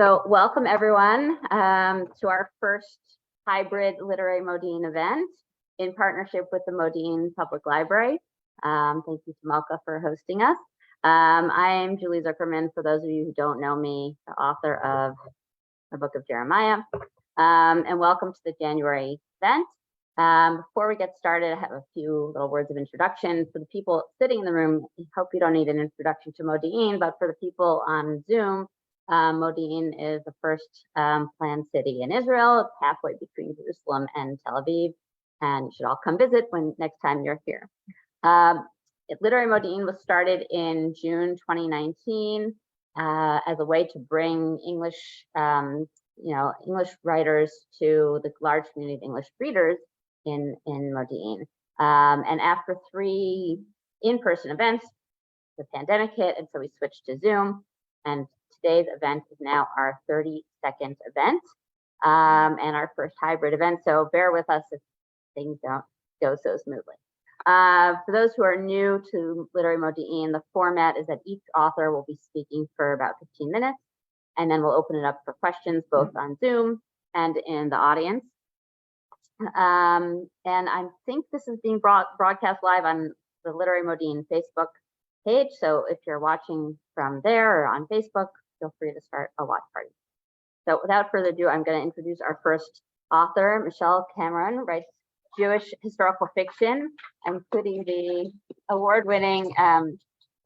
So welcome everyone to our first hybrid literary Modiin event in partnership with the Modiin Public Library. Thank you to Malka for hosting us. I am Julie Zuckerman, for those of you who don't know me, the author of the Book of Jeremiah, and welcome to the January event. Before we get started, I have a few little words of introduction. For the people sitting in the room, I hope you don't need an introduction to Modiin, but for the people on Zoom, Modiin is the first planned city in Israel, halfway between Jerusalem and Tel Aviv, and you should all come visit when next time you're here. Literary Modiin was started in June 2019 as a way to bring English, English writers to the large community of English readers in Modiin. And after 3 in-person events, the pandemic hit, and so we switched to Zoom. And today's event is now our 32nd event and our first hybrid event. So bear with us if things don't go so smoothly. For those who are new to Literary Modiin, the format is that each author will be speaking for about 15 minutes, and then we'll open it up for questions both on Zoom and in the audience. And I think this is being broadcast live on the Literary Modiin Facebook page. So if you're watching from there or on Facebook, feel free to start a watch party. So without further ado, I'm going to introduce our first author. Michelle Cameron writes Jewish historical fiction, including the award-winning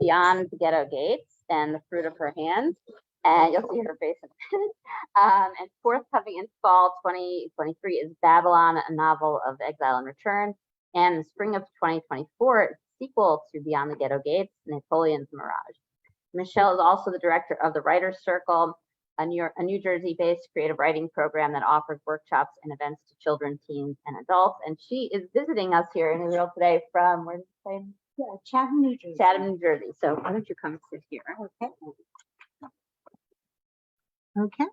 Beyond the Ghetto Gates and The Fruit of Her Hands. And you'll see her face in a minute. And forthcoming in fall 2023 is Babylon, a novel of exile and return. And the spring of 2024, sequel to Beyond the Ghetto Gates, Napoleon's Mirage. Michelle is also the director of the Writers Circle, a New Jersey-based creative writing program that offers workshops and events to children, teens, and adults. And she is visiting us here in Israel today from, where did you say? Yeah, Chatham, New Jersey. Chatham, New Jersey. So why don't you come sit here? Okay. Okay.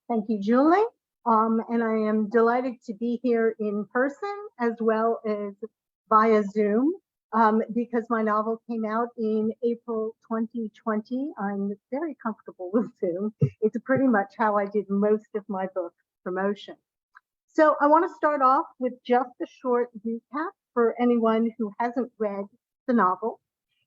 Thank you, Julie. And I am delighted to be here in person as well as via Zoom because my novel came out in April 2020. I'm very comfortable with Zoom. It's pretty much how I did most of my book promotion. So I want to start off with just a short recap for anyone who hasn't read the novel.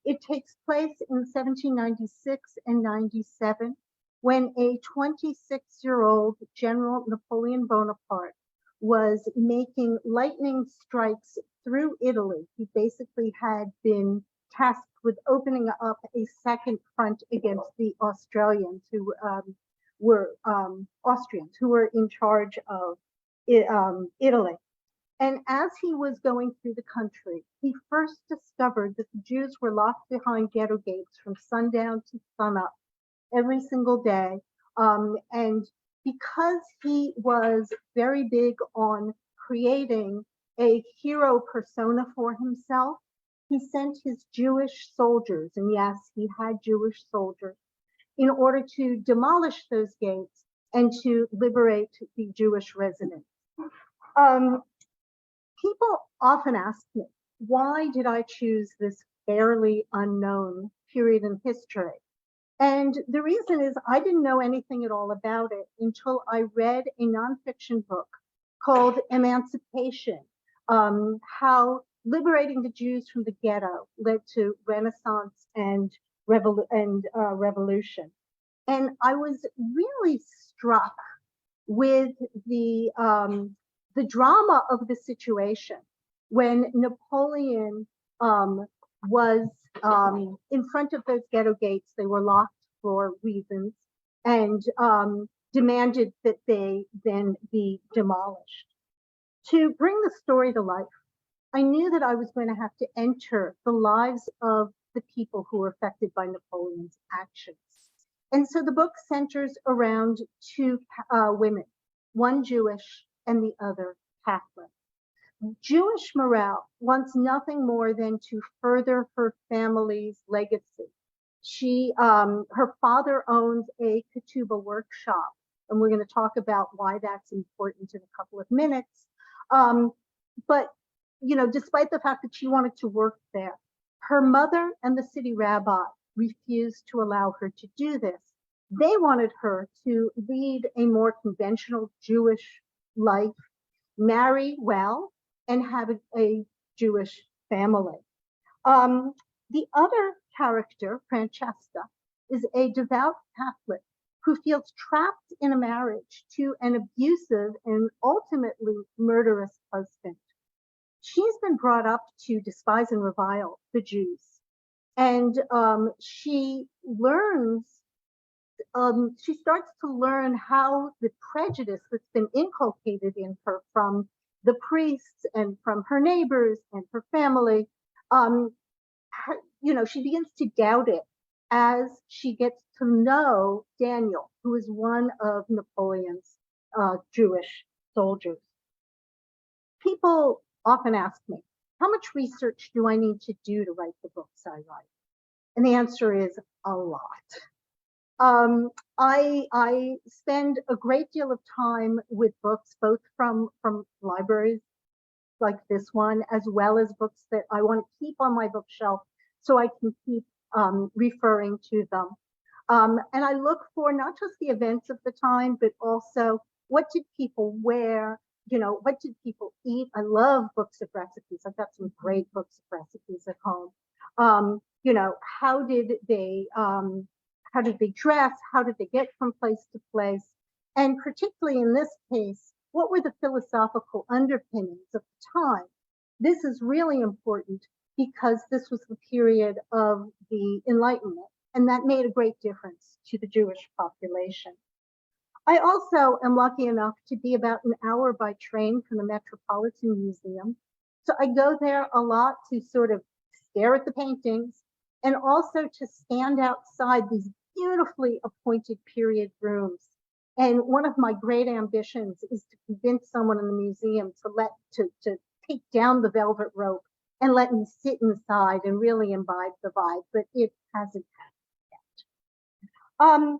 It takes place in 1796 and 97. When a 26-year-old General Napoleon Bonaparte was making lightning strikes through Italy. He basically had been tasked with opening up a second front against the Australians who were in charge of Italy. And as he was going through the country, he first discovered that the Jews were locked behind ghetto gates from sundown to sunup every single day. And because he was very big on creating a hero persona for himself, he sent his Jewish soldiers, and yes, he had Jewish soldiers, in order to demolish those gates and to liberate the Jewish residents. People often ask me, why did I choose this fairly unknown period in history? And the reason is I didn't know anything at all about it until I read a nonfiction book called Emancipation, how liberating the Jews from the ghetto led to Renaissance and revolution. And I was really struck with the drama of the situation when Napoleon was in front of those ghetto gates. They were locked for reasons and demanded that they then be demolished. To bring the story to life, I knew that I was going to have to enter the lives of the people who were affected by Napoleon's actions. And so the book centers around 2 women, one Jewish and the other Catholic. Jewish morale wants nothing more than to further her family's legacy. Her father owns a ketubah workshop, and we're going to talk about why that's important in a couple of minutes. But despite the fact that she wanted to work there, her mother and the city rabbi refused to allow her to do this They wanted her to lead a more conventional Jewish life, marry well, and have a Jewish family. The other character, Francesca, is a devout Catholic who feels trapped in a marriage to an abusive and ultimately murderous husband. She's been brought up to despise and revile the Jews. And she starts to learn how the prejudice that's been inculcated in her from the priests and from her neighbors and her family, she begins to doubt it as she gets to know Daniel, who is one of Napoleon's Jewish soldiers. People often ask me, how much research do I need to do to write the books I write? And the answer is a lot. I spend a great deal of time with books, both from libraries like this one, as well as books that I want to keep on my bookshelf so I can keep referring to them. And I look for not just the events of the time, but also what did people wear, what did people eat? I love books of recipes. I've got some great books of recipes at home. How did they dress? How did they get from place to place? And particularly in this case, what were the philosophical underpinnings of the time? This is really important because this was the period of the Enlightenment, and that made a great difference to the Jewish population. I also am lucky enough to be about an hour by train from the Metropolitan Museum. So I go there a lot to sort of stare at the paintings and also to stand outside these beautifully appointed period rooms. And one of my great ambitions is to convince someone in the museum to take down the velvet rope and let me sit inside and really imbibe the vibe, but it hasn't happened yet.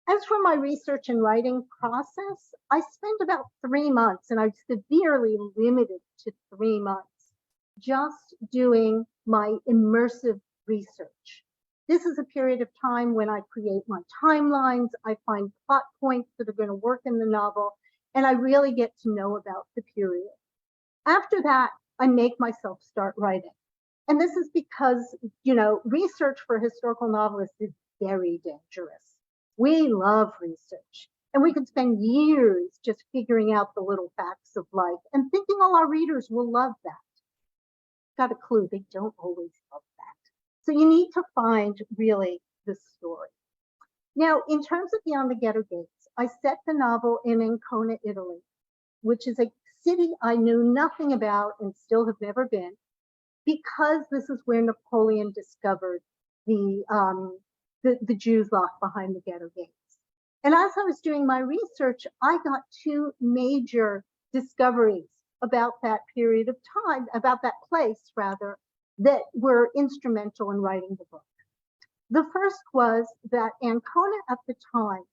As for my research and writing process, I spent about 3 months, and I'm severely limited to 3 months, just doing my immersive research. This is a period of time when I create my timelines, I find plot points that are going to work in the novel, and I really get to know about the period. After that, I make myself start writing. And this is because, research for historical novelists is very dangerous. We love research, and we could spend years just figuring out the little facts of life and thinking all our readers will love that. Got a clue, they don't always love that. So you need to find really the story. Now, in terms of Beyond the Ghetto Gates, I set the novel in Ancona, Italy, which is a city I knew nothing about and still have never been, because this is where Napoleon discovered the Jews locked behind the ghetto gates. And as I was doing my research, I got 2 major discoveries about that period of time, about that place rather, that were instrumental in writing the book. The first was that Ancona at the time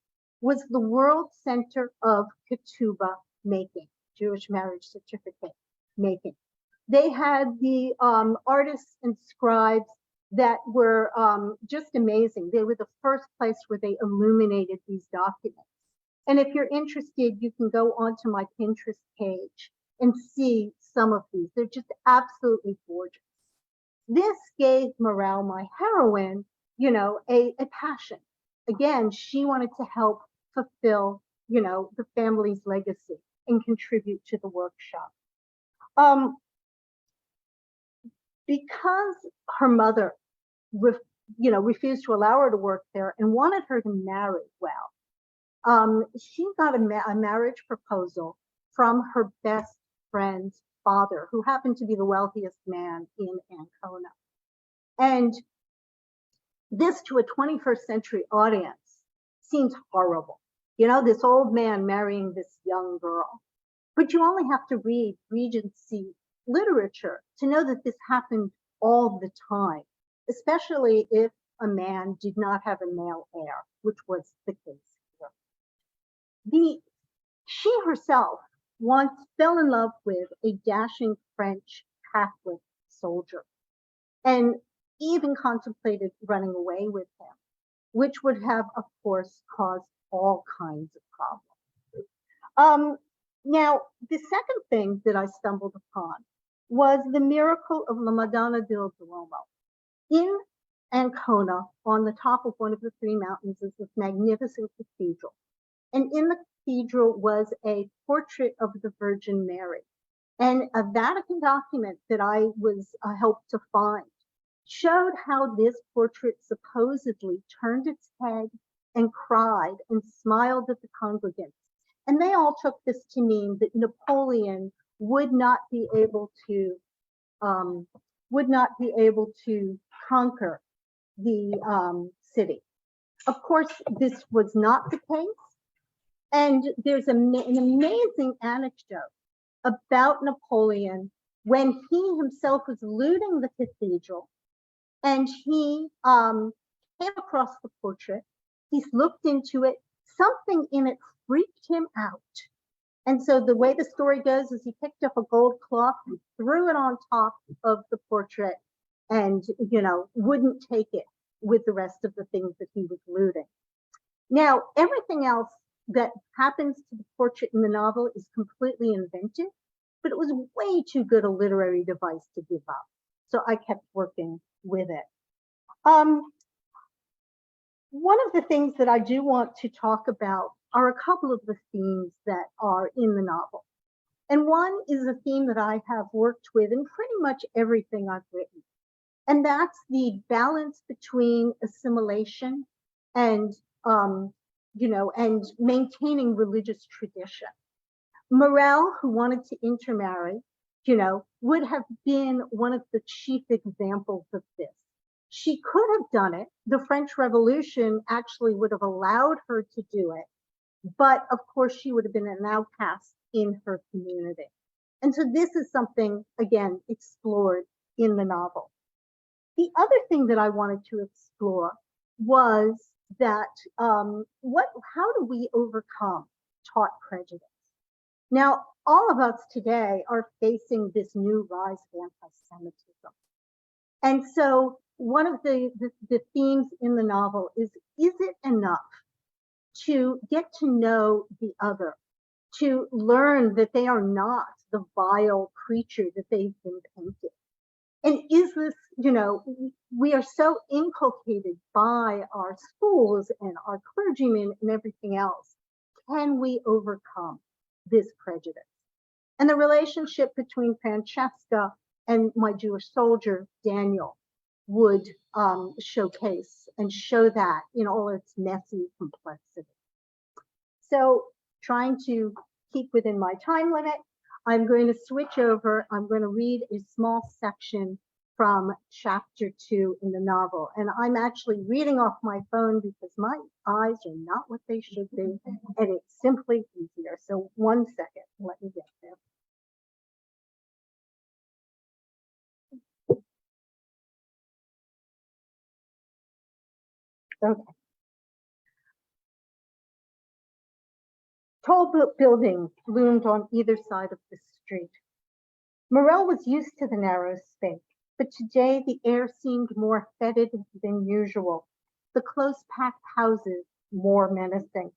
was the world center of ketubah making, Jewish marriage certificate making. They had the artists and scribes that were just amazing. They were the first place where they illuminated these documents. And if you're interested, you can go onto my Pinterest page and see some of these. They're just absolutely gorgeous. This gave Morale, my heroine, a passion. Again, she wanted to help fulfill, the family's legacy and contribute to the workshop. Because her mother, refused to allow her to work there and wanted her to marry well, she got a marriage proposal from her best friend's father, who happened to be the wealthiest man in Ancona. And this, to a 21st century audience, seems horrible. This old man marrying this young girl. But you only have to read Regency literature to know that this happened all the time, especially if a man did not have a male heir, which was the case here. She herself once fell in love with a dashing French Catholic soldier and even contemplated running away with him. which would have, of course, caused all kinds of problems. Now, the second thing that I stumbled upon was the miracle of La Madonna del Duomo. In Ancona, on the top of one of the three mountains, is this magnificent cathedral. And in the cathedral was a portrait of the Virgin Mary. And a Vatican document that I was helped to find showed how this portrait supposedly turned its head and cried and smiled at the congregants. And they all took this to mean that Napoleon would not be able to conquer the city. Of course, this was not the case. And there's an amazing anecdote about Napoleon when he himself was looting the cathedral, and he came across the portrait. He's looked into it. Something in it freaked him out. And so the way the story goes is he picked up a gold cloth and threw it on top of the portrait and, wouldn't take it with the rest of the things that he was looting. Now, everything else that happens to the portrait in the novel is completely invented, but it was way too good a literary device to give up. So I kept working with it. One of the things that I do want to talk about are a couple of the themes that are in the novel. And one is a theme that I have worked with in pretty much everything I've written. And that's the balance between assimilation and, and maintaining religious tradition. Morel, who wanted to intermarry, would have been one of the chief examples of this. She could have done it. The French Revolution actually would have allowed her to do it. But of course, she would have been an outcast in her community. And so this is something, again, explored in the novel. The other thing that I wanted to explore was that how do we overcome taught prejudice? Now, all of us today are facing this new rise of anti-Semitism. And so one of the themes in the novel is it enough to get to know the other, to learn that they are not the vile creature that they've been painted? And is this, we are so inculcated by our schools and our clergymen and everything else. Can we overcome this prejudice? And the relationship between Francesca and my Jewish soldier, Daniel, would showcase and show that in all its messy complexity. So trying to keep within my time limit, I'm going to switch over. I'm going to read a small section from chapter 2 in the novel. And I'm actually reading off my phone because my eyes are not what they should be. And it's simply easier. So 1 second, let me get there. Okay. Tall buildings loomed on either side of the street. Morel was used to the narrow space, but today the air seemed more fetid than usual, the close-packed houses more menacing.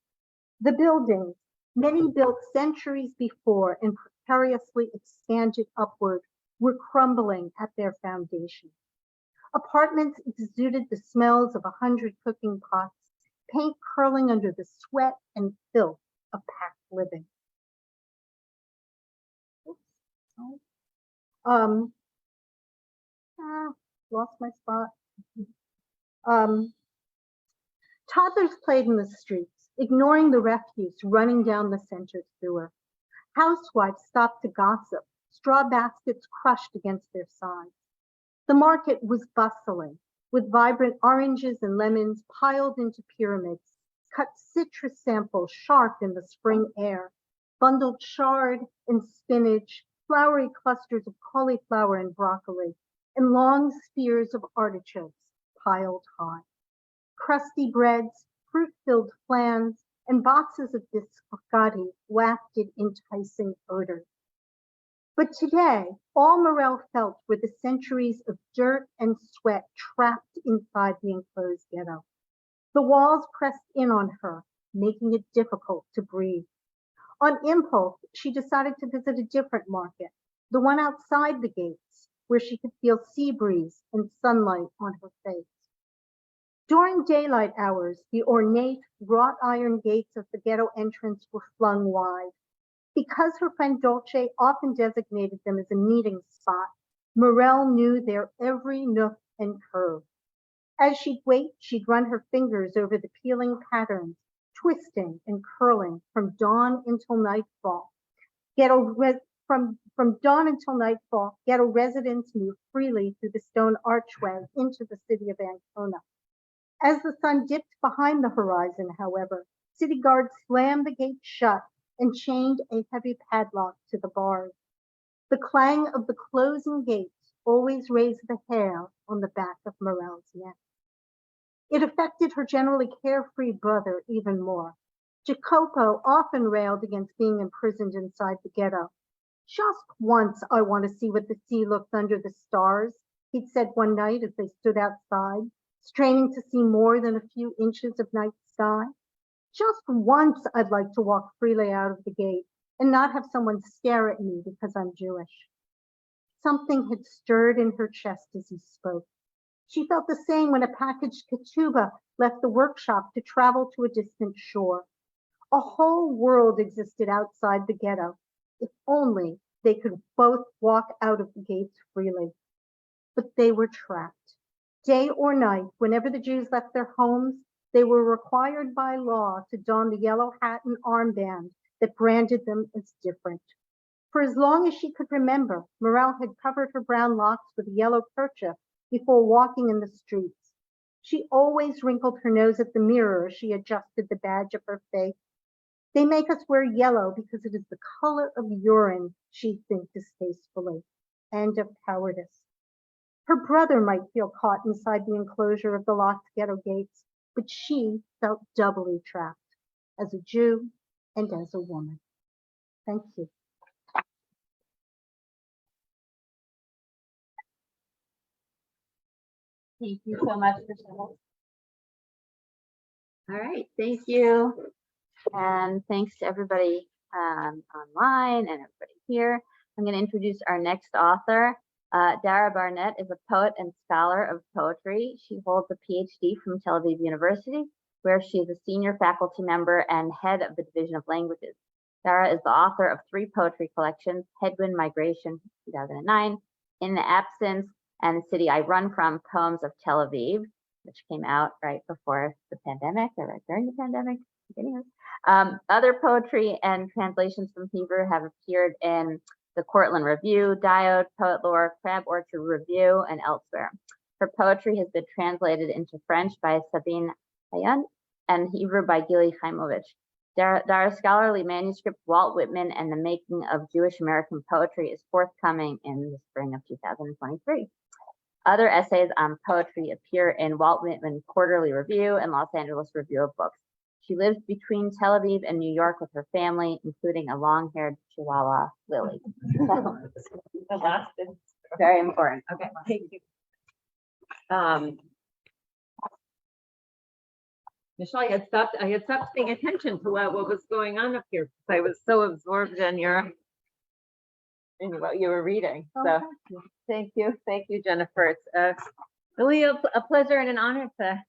The buildings, many built centuries before and precariously expanded upward, were crumbling at their foundations. Apartments exuded the smells of 100 cooking pots, paint curling under the sweat and filth of packed living. Lost my spot. Toddlers played in the streets, ignoring the refuse running down the center sewer. Housewives stopped to gossip, straw baskets crushed against their sides. The market was bustling, with vibrant oranges and lemons piled into pyramids, cut citrus samples sharp in the spring air, bundled chard and spinach, flowery clusters of cauliflower and broccoli, and long spears of artichokes piled high. Crusty breads, fruit-filled flans, and boxes of biscotti wafted enticing odors. But today, all Morel felt were the centuries of dirt and sweat trapped inside the enclosed ghetto. The walls pressed in on her, making it difficult to breathe. On impulse, she decided to visit a different market, the one outside the gates, where she could feel sea breeze and sunlight on her face. During daylight hours, the ornate wrought iron gates of the ghetto entrance were flung wide. Because her friend Dolce often designated them as a meeting spot, Morel knew their every nook and curve. As she'd wait, she'd run her fingers over the peeling patterns, twisting and curling from dawn until nightfall. From dawn until nightfall, ghetto residents moved freely through the stone archway into the city of Ancona. As the sun dipped behind the horizon, however, city guards slammed the gate shut and chained a heavy padlock to the bars. The clang of the closing gates always raised the hair on the back of Morel's neck. It affected her generally carefree brother even more. Jacopo often railed against being imprisoned inside the ghetto. Just once I want to see what the sea looks under the stars, he'd said one night as they stood outside, straining to see more than a few inches of night sky. Just once I'd like to walk freely out of the gate and not have someone stare at me because I'm Jewish. Something had stirred in her chest as he spoke. She felt the same when a packaged ketubah left the workshop to travel to a distant shore. A whole world existed outside the ghetto, if only they could both walk out of the gates freely. But they were trapped. Day or night, whenever the Jews left their homes, they were required by law to don the yellow hat and armband that branded them as different. For as long as she could remember, Morel had covered her brown locks with a yellow kerchief before walking in the streets. She always wrinkled her nose at the mirror as she adjusted the badge of her faith. They make us wear yellow because it is the color of urine, she thinks distastefully, and of cowardice. Her brother might feel caught inside the enclosure of the locked ghetto gates, but she felt doubly trapped, as a Jew and as a woman. Thank you. Thank you so much, Michelle. All right, thank you. And thanks to everybody online and everybody here. I'm going to introduce our next author. Dara Barnat is a poet and scholar of poetry. She holds a PhD from Tel Aviv University, where she is a senior faculty member and head of the Division of Languages. Dara is the author of 3 poetry collections, Headwind Migration, 2009, In the Absence, and The City I Run From, Poems of Tel Aviv, which came out right before the pandemic, or right during the pandemic. Other poetry and translations from Hebrew have appeared in the Cortland Review, Diode, Poet Lore, Crab Orchard Review, and elsewhere. Her poetry has been translated into French by Sabine Hayan and Hebrew by Gili Chaimovich. Dara's scholarly manuscript, Walt Whitman and the Making of Jewish American Poetry, is forthcoming in the spring of 2023. Other essays on poetry appear in Walt Whitman Quarterly Review and Los Angeles Review of Books. She lives between Tel Aviv and New York with her family, including a long-haired Chihuahua, Lily. So, The last is very important. okay. Thank you. Michelle, I had stopped paying attention to what was going on up here because I was so absorbed in what you were reading. So thank you, Jennifer. It's really a pleasure and an honor to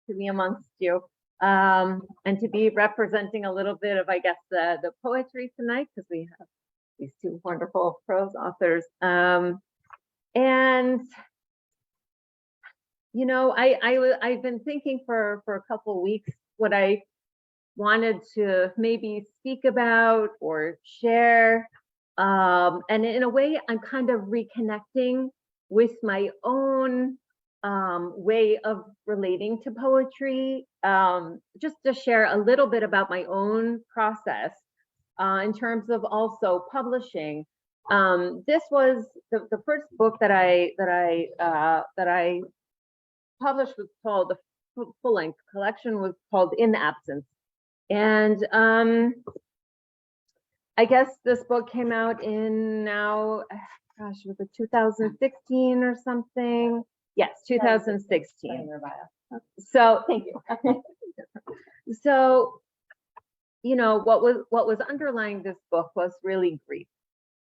be amongst you. And to be representing a little bit of, I guess, the poetry tonight, because we have these 2 wonderful prose authors. And you know, I've been thinking for a couple of weeks what I wanted to maybe speak about or share. And in a way, I'm kind of reconnecting with my own way of relating to poetry, just to share a little bit about my own process in terms of also publishing. This was the first book that I published was called, the full-length collection was called In the Absence. And I guess this book came out in now, gosh, was it 2016 or something? Yes, 2016. So thank you. So, what was underlying this book was really grief.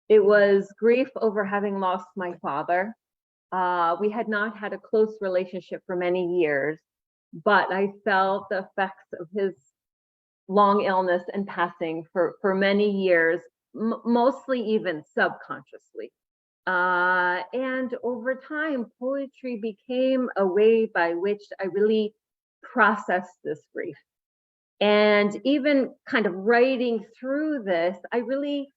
It was grief over having lost my father. We had not had a close relationship for many years, but I felt the effects of his long illness and passing for many years, mostly even subconsciously. And over time, poetry became a way by which I really processed this grief. And even kind of writing through this, I really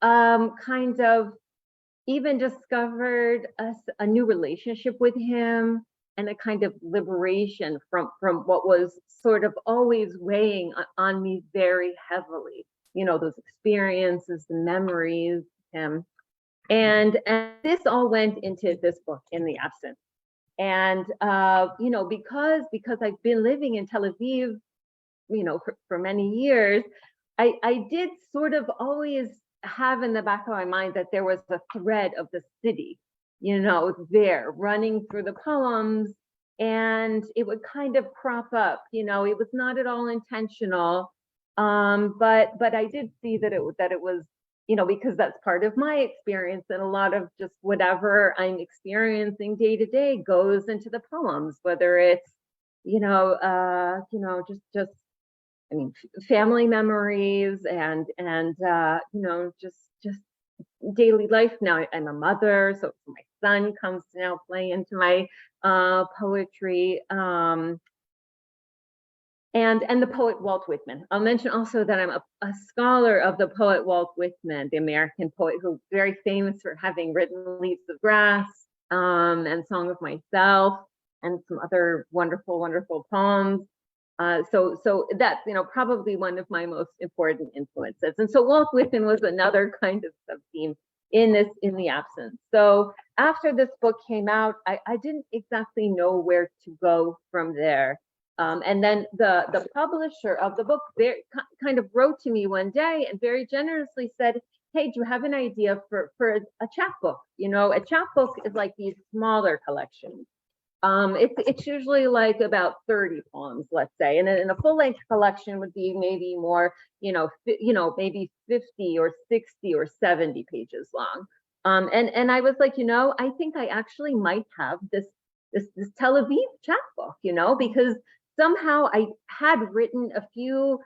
kind of even discovered a new relationship with him and a kind of liberation from what was sort of always weighing on me very heavily. Those experiences, the memories, him. And this all went into this book, In the Absence. And because I've been living in Tel Aviv, for many years, I did sort of always have in the back of my mind that there was a thread of the city, there running through the poems, and it would kind of crop up. It was not at all intentional, but I did see that it was, because that's part of my experience, and a lot of just whatever I'm experiencing day to day goes into the poems, whether it's just I mean, family memories and just daily life. Now I'm a mother, so my son comes to now play into my poetry. And the poet Walt Whitman. I'll mention also that I'm a scholar of the poet Walt Whitman, the American poet who's very famous for having written Leaves of Grass and Song of Myself and some other wonderful, wonderful poems. So that's, probably one of my most important influences. And so Walt Whitman was another kind of sub-theme in the absence. So after this book came out, I didn't exactly know where to go from there. And then the publisher of the book kind of wrote to me one day and very generously said, hey, do you have an idea for a chapbook? A chapbook is like these smaller collections. It's usually like about 30 poems, let's say, and then a full-length collection would be maybe more, maybe 50 or 60 or 70 pages long. And I was like, I think I actually might have this Tel Aviv chapbook, because somehow I had written a few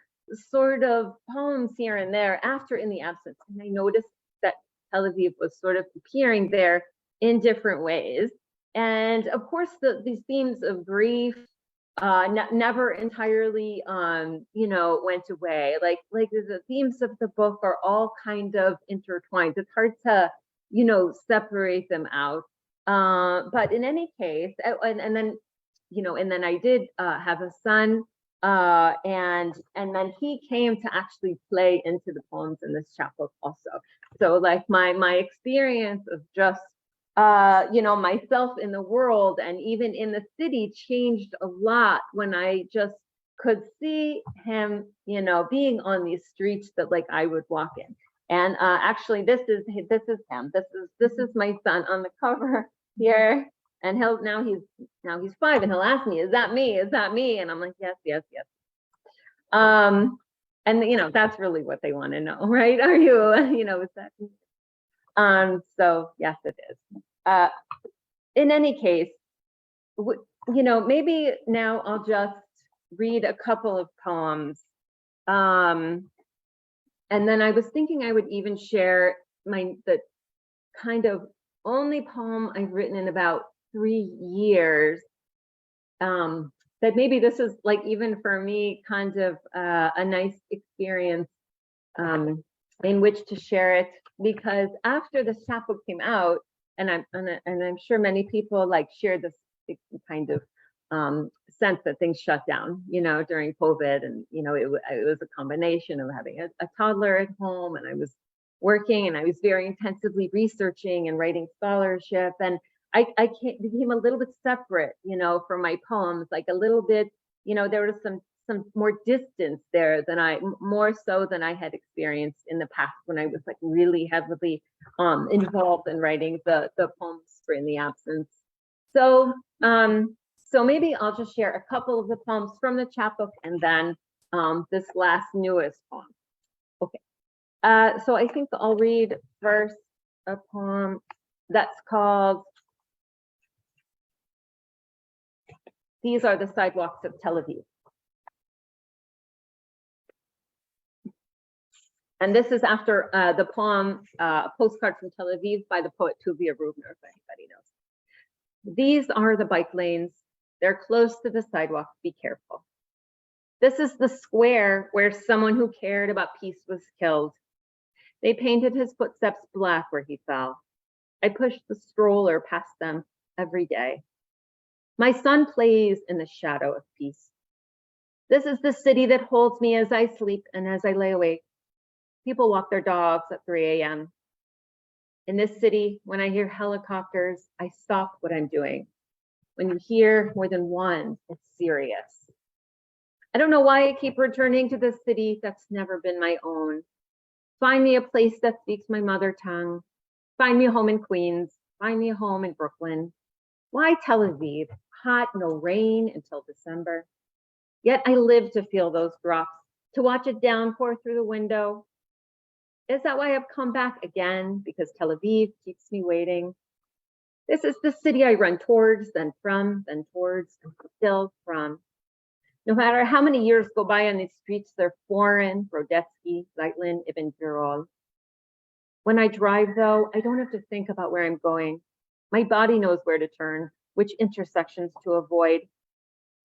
sort of poems here and there after In the Absence, and I noticed that Tel Aviv was sort of appearing there in different ways. And of course, these themes of grief never entirely, went away. Like the themes of the book are all kind of intertwined. It's hard to, separate them out. But in any case, and then I did have a son, and then he came to actually play into the poems in this chapbook also. So like my experience of just myself in the world and even in the city changed a lot when I just could see him, being on these streets that like I would walk in. And actually, this is him. This is my son on the cover here. And now he's 5, and he'll ask me, "Is that me? Is that me?" And I'm like, "Yes, yes, yes." And that's really what they want to know, right? Are you, is that me? So yes, it is. In any case, maybe now I'll just read a couple of poems. And then I was thinking I would even share the kind of only poem I've written in about 3 years. That maybe this is like, even for me, kind of a nice experience in which to share it, because after the chapbook came out, and I'm sure many people like shared this kind of sense that things shut down, during COVID, and it was a combination of having a toddler at home, and I was working, and I was very intensively researching and writing scholarship, and I became a little bit separate, from my poems, like a little bit, there was some more distance there more so than I had experienced in the past, when I was like really heavily involved in writing the poems for In the Absence. So So maybe I'll just share a couple of the poems from the chapbook and then this last newest poem. Okay. So I think I'll read first a poem that's called These Are the Sidewalks of Tel Aviv. And this is after the poem Postcard from Tel Aviv by the poet Tuvia Rubner, if anybody knows. These are the bike lanes. They're close to the sidewalk. Be careful. This is the square where someone who cared about peace was killed. They painted his footsteps black where he fell. I pushed the stroller past them every day. My son plays in the shadow of peace. This is the city that holds me as I sleep and as I lay awake. People walk their dogs at 3 a.m. In this city, when I hear helicopters, I stop what I'm doing. When you hear more than one, it's serious. I don't know why I keep returning to this city that's never been my own. Find me a place that speaks my mother tongue. Find me a home in Queens. Find me a home in Brooklyn. Why Tel Aviv? Hot, no rain until December. Yet I live to feel those drops, to watch it downpour through the window. Is that why I've come back again? Because Tel Aviv keeps me waiting. This is the city I run towards, then from, then towards, and still from. No matter how many years go by on these streets, they're foreign, Brodetsky, Zeitlin, Ibn Birol. When I drive, though, I don't have to think about where I'm going. My body knows where to turn, which intersections to avoid.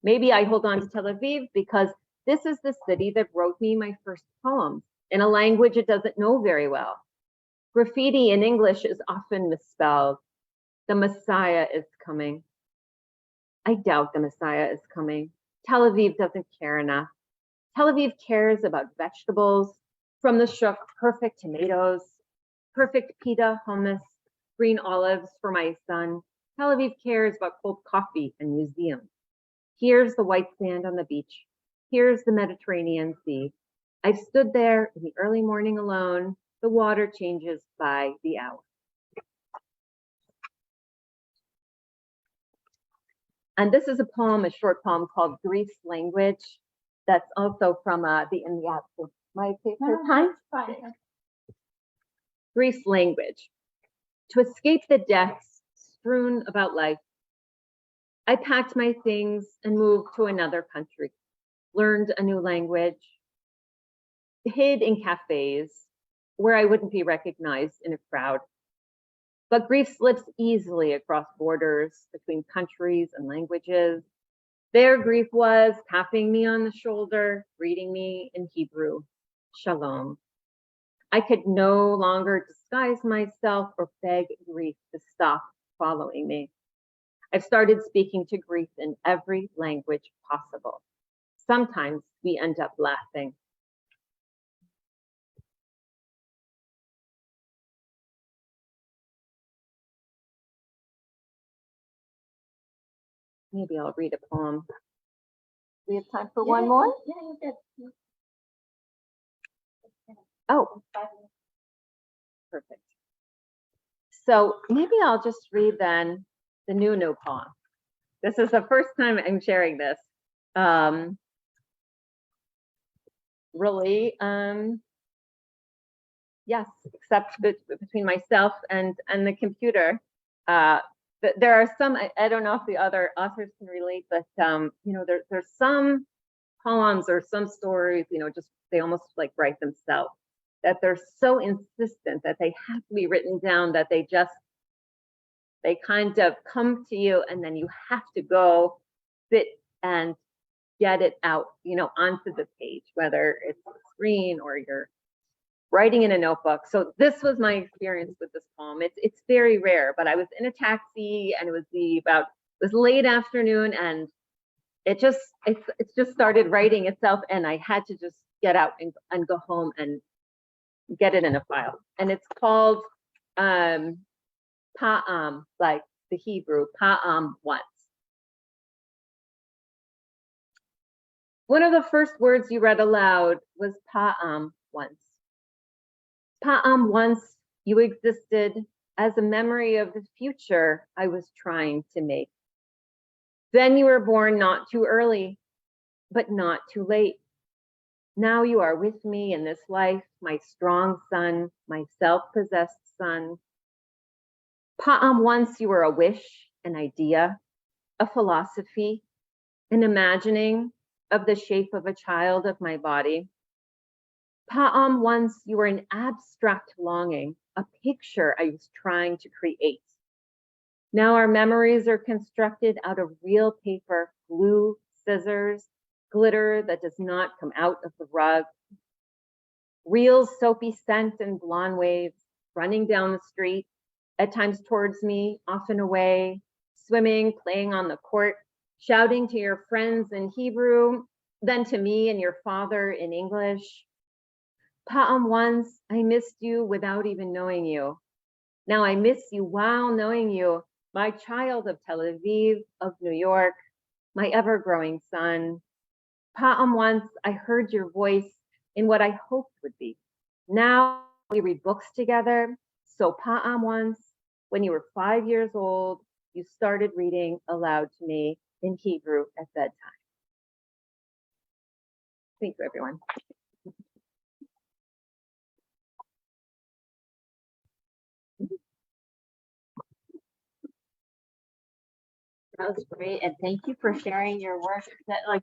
Maybe I hold on to Tel Aviv because this is the city that wrote me my first poem in a language it doesn't know very well. Graffiti in English is often misspelled. The Messiah is coming. I doubt the Messiah is coming. Tel Aviv doesn't care enough. Tel Aviv cares about vegetables, from the shuk, perfect tomatoes, perfect pita, hummus, green olives for my son. Tel Aviv cares about cold coffee and museums. Here's the white sand on the beach. Here's the Mediterranean Sea. I've stood there in the early morning alone. The water changes by the hour. And this is a poem, a short poem called Greece Language. That's also from in the app. My paper time. Greece Language. To escape the deaths strewn about life, I packed my things and moved to another country, learned a new language, hid in cafes where I wouldn't be recognized in a crowd. But grief slips easily across borders between countries and languages. Their grief was tapping me on the shoulder, greeting me in Hebrew, Shalom. I could no longer disguise myself or beg grief to stop following me. I've started speaking to grief in every language possible. Sometimes we end up laughing. Maybe I'll read a poem. We have time for one more? Yeah, you did. Oh, perfect. So maybe I'll just read then the new poem. This is the first time I'm sharing this. Really, yes, except between myself and the computer. There are some, I don't know if the other authors can relate, but you know, there's some poems or some stories, you know, just they almost like write themselves, that they're so insistent that they have to be written down that they kind of come to you and then you have to go sit and get it out, you know, onto the page, whether it's a screen or you're writing in a notebook. So this was my experience with this poem. It's very rare, but I was in a taxi and it was late afternoon and it's just started writing itself and I had to just get out and go home and get it in a file. And it's called Pa'am, like the Hebrew, Pa'am once. One of the first words you read aloud was Pa'am once. Pa'am once you existed as a memory of the future I was trying to make. Then you were born not too early, but not too late. Now you are with me in this life, my strong son, my self-possessed son. Pa'am, once you were a wish, an idea, a philosophy, an imagining of the shape of a child of my body. Pa'am, once you were an abstract longing, a picture I was trying to create. Now our memories are constructed out of real paper, glue, scissors, glitter that does not come out of the rug, real soapy scent and blonde waves running down the street, at times towards me, often away, swimming, playing on the court, shouting to your friends in Hebrew, then to me and your father in English. Pa'am, once I missed you without even knowing you. Now I miss you while knowing you, my child of Tel Aviv, of New York, my ever-growing son. Pa'am, once I heard your voice in what I hoped would be. Now we read books together. So Pa'am, once, when you were 5 years old, you started reading aloud to me in Hebrew at bedtime. Thank you, everyone. That was great, and thank you for sharing your work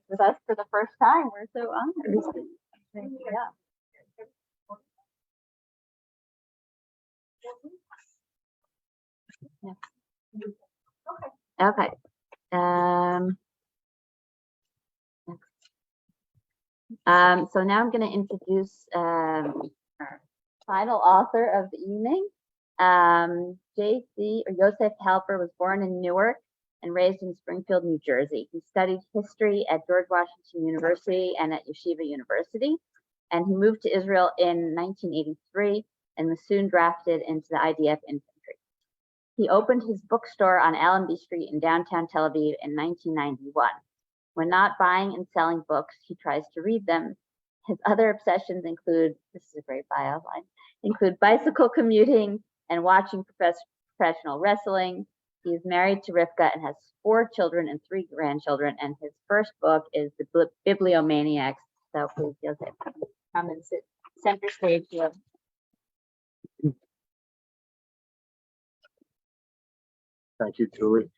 with us for the first time. We're so honored. Yeah. Okay. So now I'm going to introduce our final author of the evening. J.C. or Yosef Halper was born in Newark and raised in Springfield, New Jersey. He studied history at George Washington University and at Yeshiva University, and he moved to Israel in 1983 and was soon drafted into the IDF infantry. He opened his bookstore on Allenby Street in downtown Tel Aviv in 1991. When not buying and selling books, he tries to read them. His other obsessions include, this is a great bio line, include bicycle commuting and watching professional wrestling. He is married to Rivka and has 4 children and 3 grandchildren, and his first book is The Bibliomaniacs. So please, Joseph, come and sit center stage here. Thank you, Julie.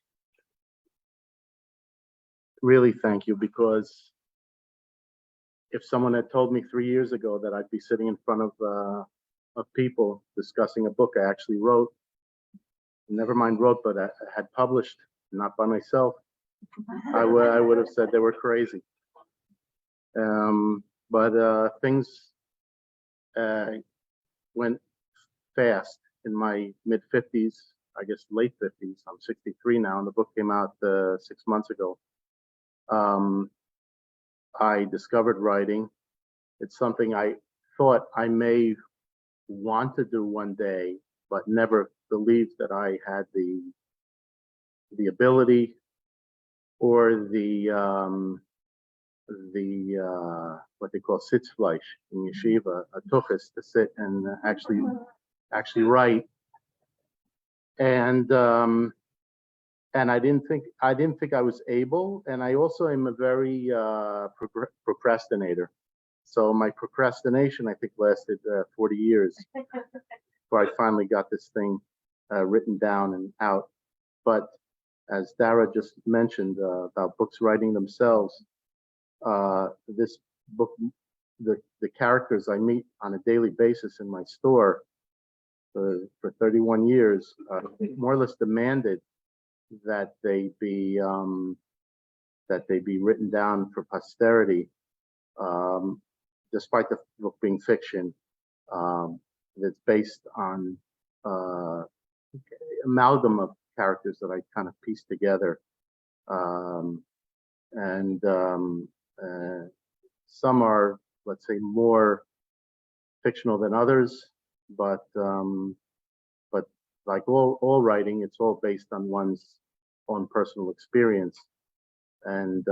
Really, thank you, because if someone had told me 3 years ago that I'd be sitting in front of people discussing a book I actually wrote, never mind wrote, but I had published, not by myself, I would have said they were crazy. But things went fast in my mid-50s, I guess late 50s. I'm 63 now, and the book came out 6 months ago. I discovered writing. It's something I thought I may want to do one day, but never believed that I had the ability or the what they call sitzfleisch in yeshiva, a tuchus, to sit and actually write. And I didn't think I was able, and I also am a very procrastinator. So my procrastination, I think, lasted 40 years before I finally got this thing written down and out. But as Dara just mentioned about books writing themselves, this book, the characters I meet on a daily basis in my store for 31 years, more or less demanded that they be written down for posterity, despite the book being fiction. It's based on amalgam of characters that I kind of pieced together, and some are, let's say, more fictional than others, but like all writing, it's all based on one's own personal experience. And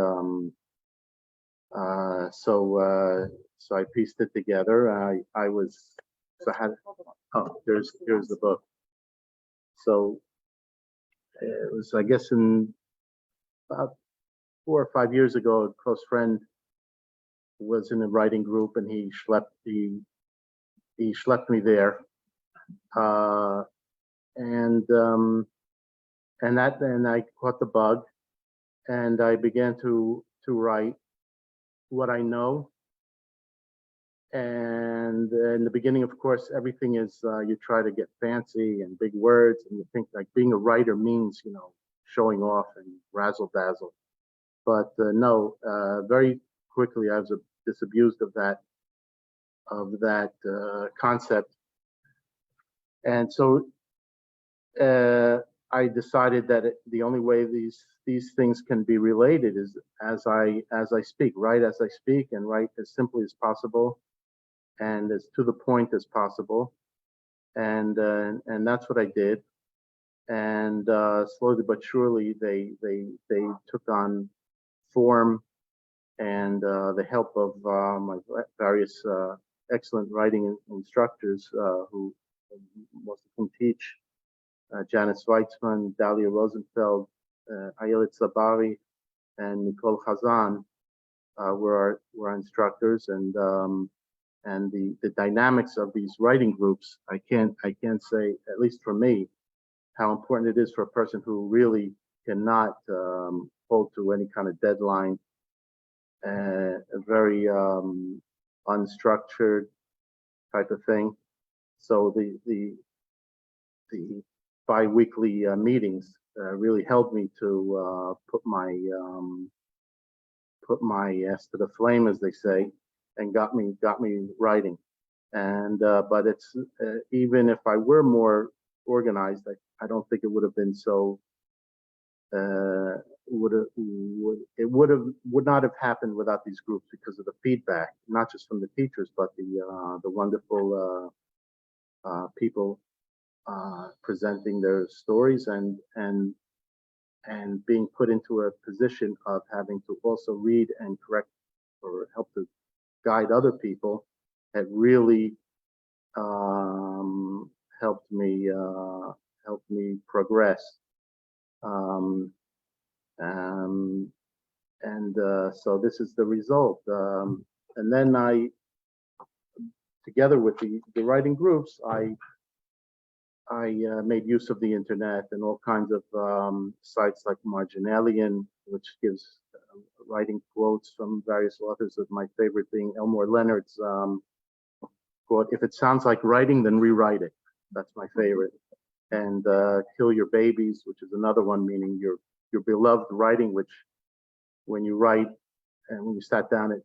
so I pieced it together. Here's the book. So it was, I guess, in about 4 or 5 years ago, a close friend was in a writing group, and he schlepped me there, uh, and I caught the bug, and I began to write what I know. And in the beginning, of course, everything is you try to get fancy and big words, and you think like being a writer means, showing off and razzle dazzle. But no, very quickly I was disabused of that concept, and so I decided that the only way these things can be related is as I speak, write as I speak, and write as simply as possible, and as to the point as possible, and that's what I did. And slowly but surely, they took on form, and the help of my various excellent writing instructors, who most of whom teach, Janice Weitzman, Dalia Rosenfeld, Ayelet Sabari, and Nicole Chazan were our instructors, and the dynamics of these writing groups. I can't say, at least for me, how important it is for a person who really cannot hold to any kind of deadline, a very unstructured type of thing. So the bi-weekly meetings really helped me to put my ass to the flame, as they say, and got me writing. And but it's even if I were more organized, I don't think it would have been so. Would not have happened without these groups, because of the feedback, not just from the teachers, but the wonderful people presenting their stories, and being put into a position of having to also read and correct or help to guide other people, had really helped me progress. So this is the result. And then together with the writing groups, I made use of the internet and all kinds of sites like Marginalian, which gives writing quotes from various authors, with my favorite being Elmore Leonard's quote, "If it sounds like writing, then rewrite it." That's my favorite. And Kill Your Babies, which is another one, meaning your beloved writing, which when you write and when you sat down at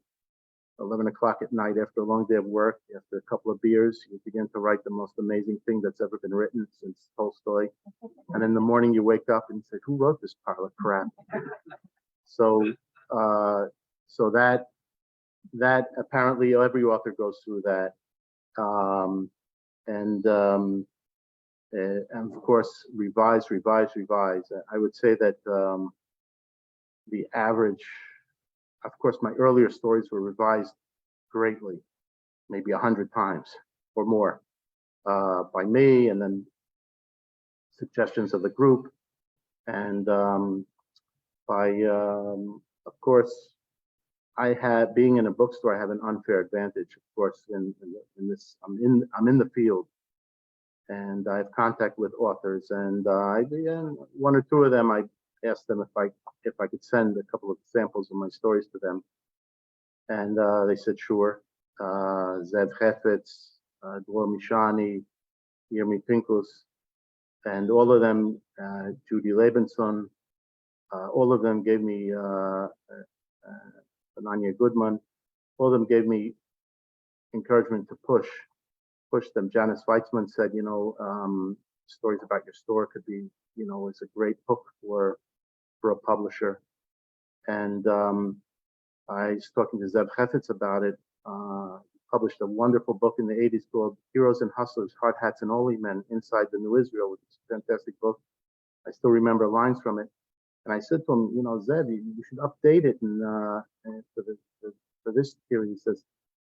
11 o'clock at night after a long day of work, after a couple of beers, you begin to write the most amazing thing that's ever been written since Tolstoy. And in the morning you wake up and say, who wrote this pile of crap? So that apparently every author goes through that. And of course, revise. I would say that the average, of course, my earlier stories were revised greatly, maybe 100 times or more, by me, and then suggestions of the group. And of course, being in a bookstore, I have an unfair advantage, of course, in this. I'm in the field, and I have contact with authors, and one or two of them, I asked them if I could send a couple of samples of my stories to them, and they said sure. Zev Hefetz, Dror Mishani, Yirmi Pinkus, and all of them, Judy Lebenson, all of them gave me, Ananya Goodman, all of them gave me encouragement to push them. Janice Weitzman said, stories about your store could be, is a great hook for a publisher. And I was talking to Zev Hefetz about it. Published a wonderful book in the 80s called Heroes and Hustlers, Hard Hats and Holy Men Inside the New Israel, which is a fantastic book. I still remember lines from it. And I said to him, Zev, you should update it and for this series. He says,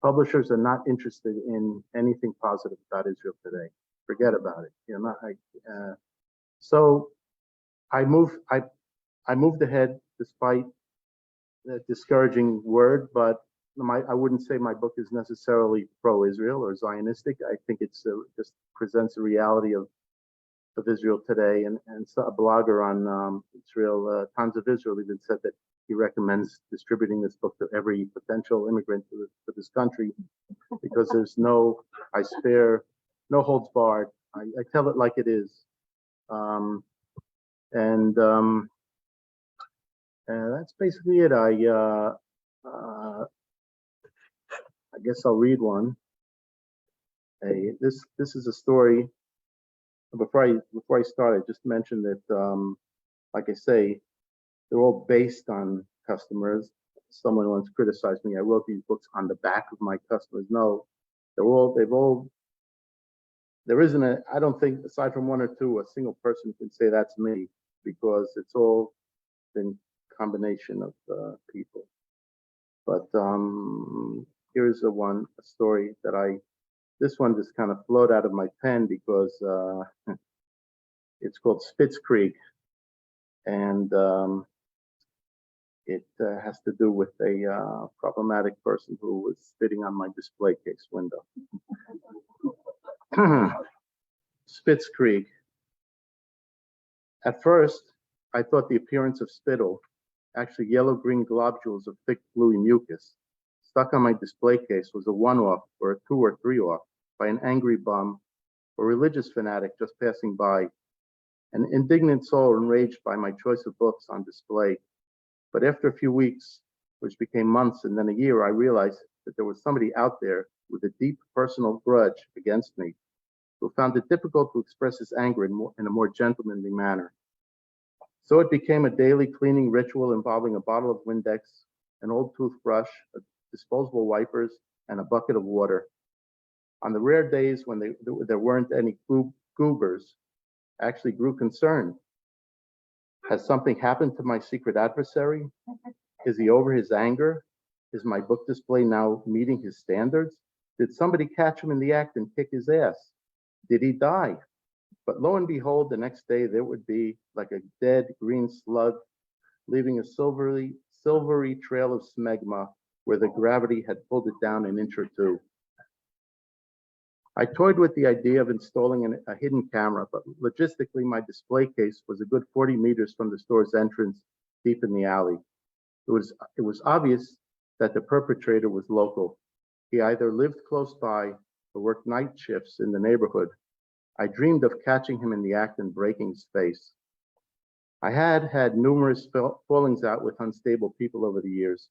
publishers are not interested in anything positive about Israel today. Forget about it. So I moved ahead despite a discouraging word, but I wouldn't say my book is necessarily pro-Israel or Zionistic. I think it's just presents a reality of Israel today. And so a blogger on Israel, Times of Israel, even said that he recommends distributing this book to every potential immigrant to this country because there's no holds barred. I tell it like it is. And that's basically it. I guess I'll read one. This is a story. Before I start, I just mentioned that, like I say, they're all based on customers. Someone once criticized me. I wrote these books on the back of my customers. No, there isn't I don't think, aside from one or two, a single person can say that's me, because it's all been combination of people. But here's a story that this one just kind of flowed out of my pen because it's called Spitz Creek, and it has to do with a problematic person who was spitting on my display case window. Spitz Creek. At first, I thought the appearance of spittle, actually yellow-green globules of thick gluey mucus, stuck on my display case, was a one-off or a two or three-off by an angry bum or religious fanatic just passing by, an indignant soul enraged by my choice of books on display. But after a few weeks, which became months and then a year, I realized that there was somebody out there with a deep personal grudge against me, who found it difficult to express his anger in a more gentlemanly manner. So it became a daily cleaning ritual involving a bottle of Windex, an old toothbrush, disposable wipers, and a bucket of water. On the rare days when there weren't any goobers, I actually grew concerned. Has something happened to my secret adversary? Is he over his anger? Is my book display now meeting his standards? Did somebody catch him in the act and kick his ass? Did he die? But lo and behold, the next day there would be like a dead green slug, leaving a silvery trail of smegma where the gravity had pulled it down an inch or two. I toyed with the idea of installing a hidden camera, but logistically my display case was a good 40 meters from the store's entrance, deep in the alley. It was obvious that the perpetrator was local. He either lived close by or worked night shifts in the neighborhood. I dreamed of catching him in the act and breaking his face. I had numerous fallings out with unstable people over the years.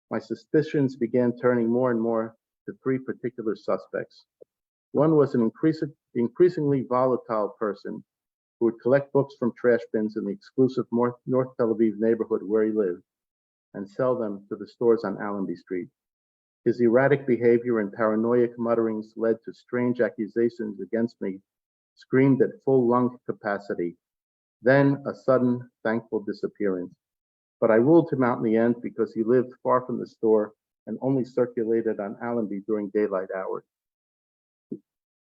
My suspicions began turning more and more to three particular suspects. One was an increasingly volatile person who would collect books from trash bins in the exclusive North Tel Aviv neighborhood where he lived and sell them to the stores on Allenby Street. His erratic behavior and paranoid mutterings led to strange accusations against me, screamed at full lung capacity, then a sudden, thankful disappearance. But I ruled him out in the end because he lived far from the store and only circulated on Allenby during daylight hours.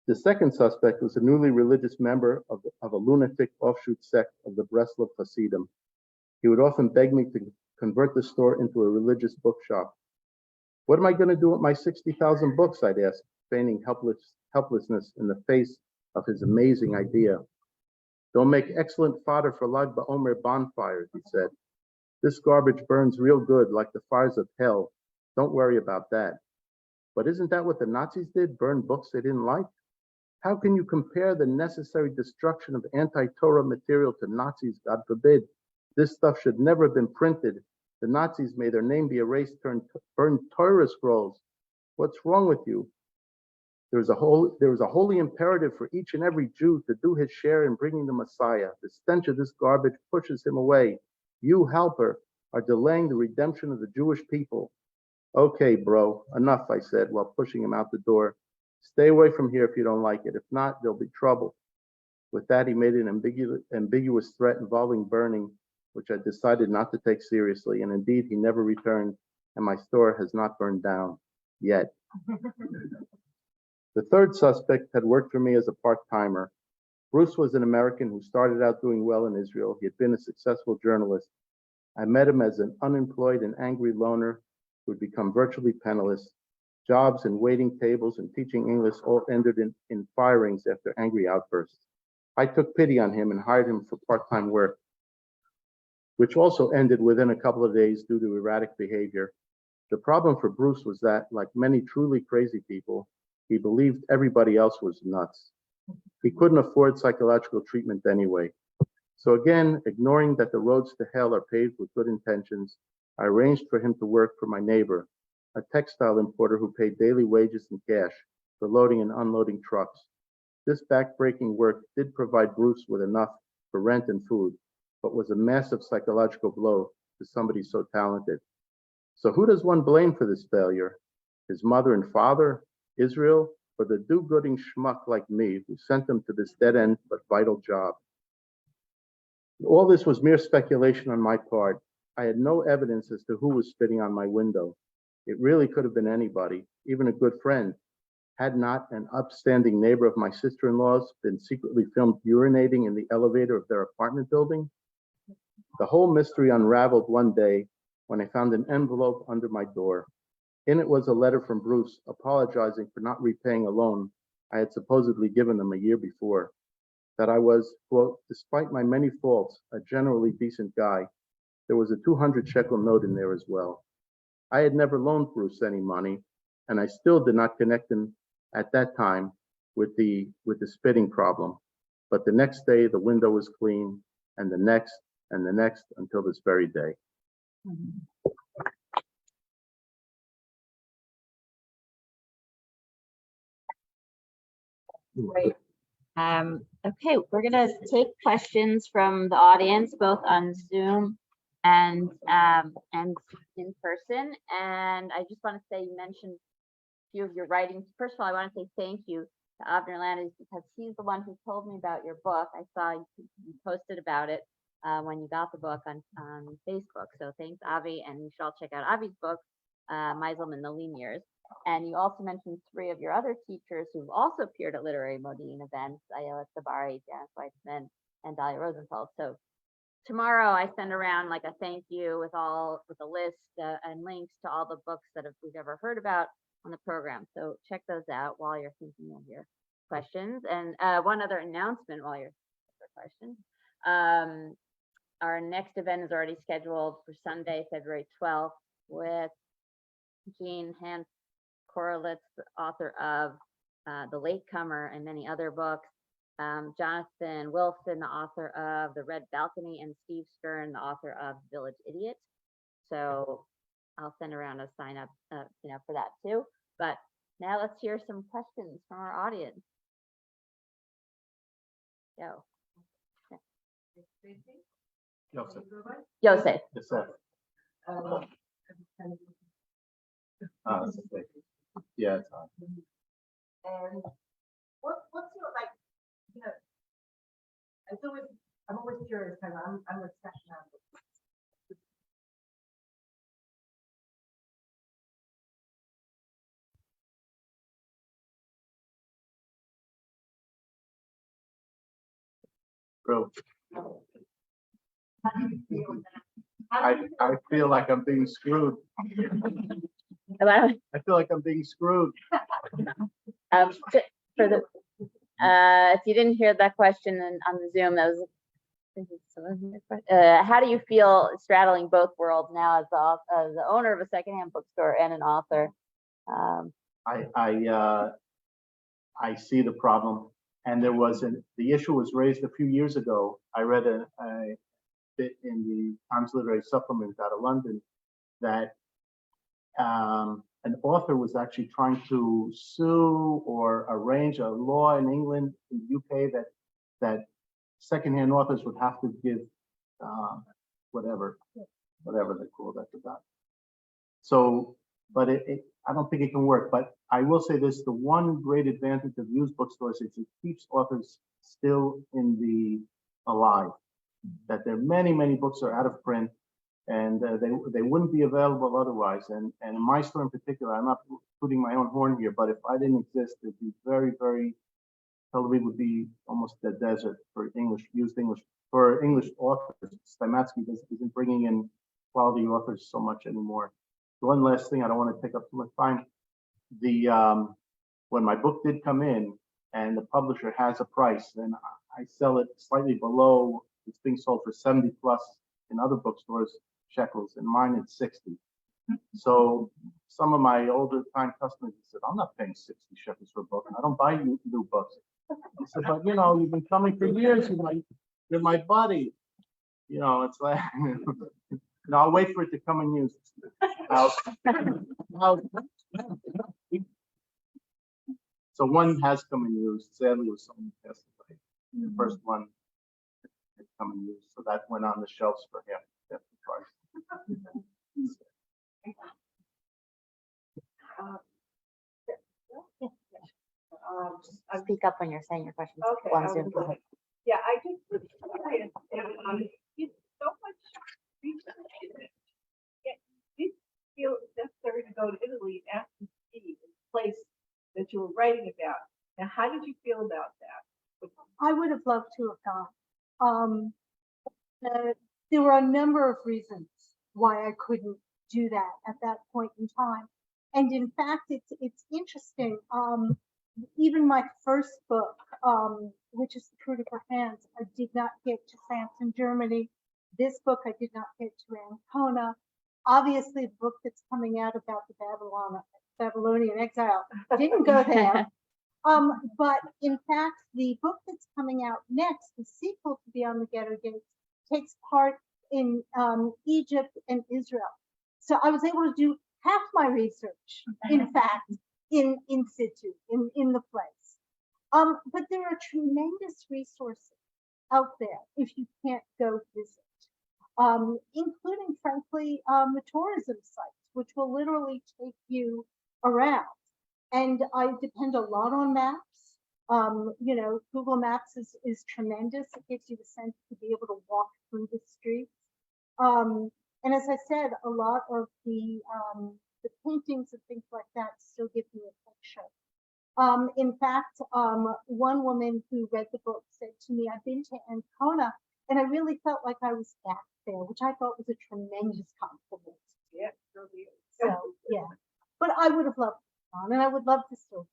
The second suspect was a newly religious member of a lunatic offshoot sect of the Breslov Hasidim. He would often beg me to convert the store into a religious bookshop. What am I going to do with my 60,000 books, I'd ask, feigning helplessness in the face of his amazing idea. They'll make excellent fodder for Lag BaOmer bonfires, he said. This garbage burns real good, like the fires of hell. Don't worry about that. But isn't that what the Nazis did, burn books they didn't like? How can you compare the necessary destruction of anti-Torah material to Nazis? God forbid. This stuff should never have been printed. The Nazis made their name be erased, burned Torah scrolls. What's wrong with you? There was a holy imperative for each and every Jew to do his share in bringing the Messiah. The stench of this garbage pushes him away. You, Halper, are delaying the redemption of the Jewish people. Okay, bro, enough, I said, while pushing him out the door. Stay away from here if you don't like it. If not, there'll be trouble. With that, he made an ambiguous threat involving burning, which I decided not to take seriously. And indeed, he never returned, and my store has not burned down yet. The third suspect had worked for me as a part-timer. Bruce was an American who started out doing well in Israel. He had been a successful journalist. I met him as an unemployed and angry loner who had become virtually penniless. Jobs and waiting tables and teaching English all ended in firings after angry outbursts. I took pity on him and hired him for part-time work, which also ended within a couple of days due to erratic behavior. The problem for Bruce was that, like many truly crazy people, he believed everybody else was nuts. He couldn't afford psychological treatment anyway. So again, ignoring that the roads to hell are paved with good intentions, I arranged for him to work for my neighbor, a textile importer who paid daily wages in cash for loading and unloading trucks. This backbreaking work did provide Bruce with enough for rent and food, but was a massive psychological blow to somebody so talented. So who does one blame for this failure? His mother and father, Israel, or the do-gooding schmuck like me who sent him to this dead-end but vital job? All this was mere speculation on my part. I had no evidence as to who was spitting on my window. It really could have been anybody, even a good friend. Had not an upstanding neighbor of my sister-in-law's been secretly filmed urinating in the elevator of their apartment building? The whole mystery unraveled one day when I found an envelope under my door. In it was a letter from Bruce apologizing for not repaying a loan I had supposedly given him a year before. That I was, quote, despite my many faults, a generally decent guy. There was a 200 shekel note in there as well. I had never loaned Bruce any money, and I still did not connect him at that time with the spitting problem. But the next day, the window was clean, and the next, until this very day. Great. Okay, we're gonna take questions from the audience, both on Zoom and in person. And I just want to say, you mentioned a few of your writings. First of all, I want to say thank you to Avner Landis because he's the one who told me about your book. I saw you posted about it when you got the book on Facebook. So thanks, Avi, and you should all check out Avi's book, Meisel and the Lean Years. And you also mentioned 3 of your other teachers who've also appeared at literary Modiin events, Ayala Sabari, Janice Weitzman, and Dahlia Rosenfeld. So tomorrow I send around like a thank you with a list and links to all the books that we've ever heard about on the program. So check those out while you're thinking of your questions. And one other announcement while you're thinking of questions. Our next event is already scheduled for Sunday, February 12th with Jean Hans Korolitz, the author of The Latecomer and many other books, Jonathan Wilson, the author of The Red Balcony, and Steve Stern, the author of Village Idiot. So I'll send around a sign up, for that too. But now let's hear some questions from our audience. Yo. Yosef. Yosef. Yosef. Yeah, it's on. And what's your like, I'm always curious, kind of, I'm a session on this. Bro, How do you feel with that? How do you I feel like I'm being screwed. Hello. I feel like I'm being screwed. For the if you didn't hear that question on the Zoom, that was how do you feel straddling both worlds now as the owner of a secondhand bookstore and an author? I see the problem, and the issue was raised a few years ago. I read a bit in the Times Literary Supplement out of London that an author was actually trying to sue or arrange a law in England, in the UK, that secondhand authors would have to give whatever they call that about. So, but I don't think it can work. But I will say this: the one great advantage of used bookstores is it keeps authors still alive. That there are many books are out of print, and they wouldn't be available otherwise. And in my store in particular, I'm not putting my own horn here, but if I didn't exist, it'd be very Tel Aviv would be almost a desert for used English authors. Stamatsky isn't bringing in quality authors so much anymore. One last thing, I don't want to take up too much time. When my book did come in and the publisher has a price, then I sell it slightly below. It's being sold for 70 plus in other bookstores, shekels, and mine it's 60. So some of my older time customers said, I'm not paying 60 shekels for a book. I don't buy new books. I said, but you've been coming for years. You're my buddy. It's like, no, I'll wait for it to come in use. So one has come in use. Sadly, it was someone who passed away. The first one had come in use. So that went on the shelves for half the price. Speak up when you're saying your questions. Okay, One Zoom. Yeah, I just, you so much research in it. Yet you didn't feel it was necessary to go to Italy and actually see the place that you were writing about. Now, how did you feel about that? I would have loved to have gone. There were a number of reasons why I couldn't do that at that point in time. And in fact, it's interesting. Even my first book, which is The Fruit of Her Hands, I did not get to France and Germany. This book I did not get to Ancona. Obviously, the book that's coming out about the Babylonian exile didn't go there. But in fact, the book that's coming out next, the sequel to Beyond the Ghetto Gates, takes part in Egypt and Israel. So I was able to do half my research, in fact, in situ, in the place. But there are tremendous resources out there if you can't go visit, including, frankly, the tourism sites, which will literally take you around. And I depend a lot on maps. Google Maps is tremendous. It gives you the sense to be able to walk through the streets. And as I said, a lot of the paintings and things like that still give me a picture. In fact, one woman who read the book said to me, I've been to Ancona and I really felt like I was back there, which I thought was a tremendous compliment. Yeah, it really is. So, yeah. But I would have loved to go, and I would love to still.